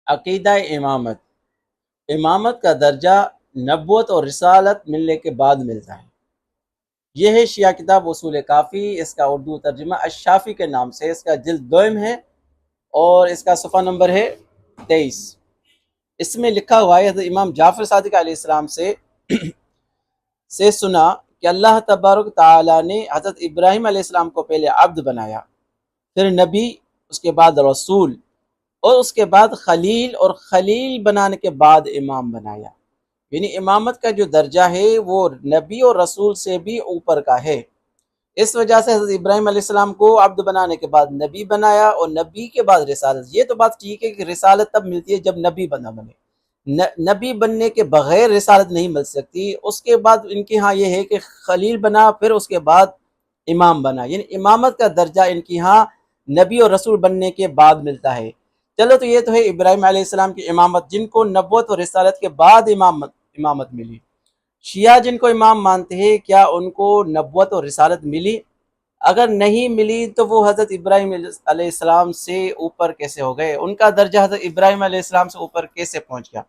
عقیدہ امامت، امامت کا درجہ نبوت اور رسالت ملنے کے بعد ملتا ہے۔ یہ ہے شیعہ کتاب اصول کافی، اس کا اردو ترجمہ الشافی کے نام سے، اس کا جلد دوم ہے اور اس کا صفحہ نمبر ہے 23۔ اس میں لکھا ہوا ہے حضرت امام جعفر صادق علیہ السلام سے سنا کہ اللہ تبارک تعالیٰ نے حضرت ابراہیم علیہ السلام کو پہلے عبد بنایا، پھر نبی، اس کے بعد رسول، اور اس کے بعد خلیل، اور خلیل بنانے کے بعد امام بنایا۔ یعنی امامت کا جو درجہ ہے وہ نبی اور رسول سے بھی اوپر کا ہے۔ اس وجہ سے حضرت ابراہیم علیہ السلام کو عبد بنانے کے بعد نبی بنایا، اور نبی کے بعد رسالت۔ یہ تو بات ٹھیک ہے کہ رسالت تب ملتی ہے جب نبی بنے، نبی بننے کے بغیر رسالت نہیں مل سکتی۔ اس کے بعد ان کے ہاں یہ ہے کہ خلیل بنا، پھر اس کے بعد امام بنا، یعنی امامت کا درجہ ان کی ہاں نبی اور رسول بننے کے بعد ملتا ہے۔ چلو تو یہ تو ہے ابراہیم علیہ السلام کی امامت، جن کو نبوت اور رسالت کے بعد امامت ملی۔ شیعہ جن کو امام مانتے ہیں، کیا ان کو نبوت اور رسالت ملی؟ اگر نہیں ملی تو وہ حضرت ابراہیم علیہ السلام سے اوپر کیسے ہو گئے؟ ان کا درجہ حضرت ابراہیم علیہ السلام سے اوپر کیسے پہنچ گیا؟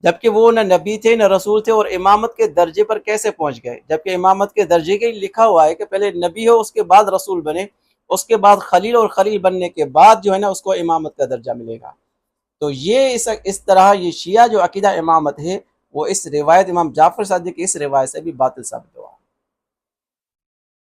جبکہ وہ نہ نبی تھے نہ رسول تھے، اور امامت کے درجے پر کیسے پہنچ گئے؟ جبکہ امامت کے درجے کے لکھا ہوا ہے کہ پہلے نبی ہو، اس کے بعد رسول بنے، اس کے بعد خلیل، اور خلیل بننے کے بعد جو ہے نا اس کو امامت کا درجہ ملے گا۔ تو یہ اس طرح یہ شیعہ جو عقیدہ امامت ہے وہ اس روایت امام جعفر صادق کی اس روایت سے بھی باطل ثابت ہوا۔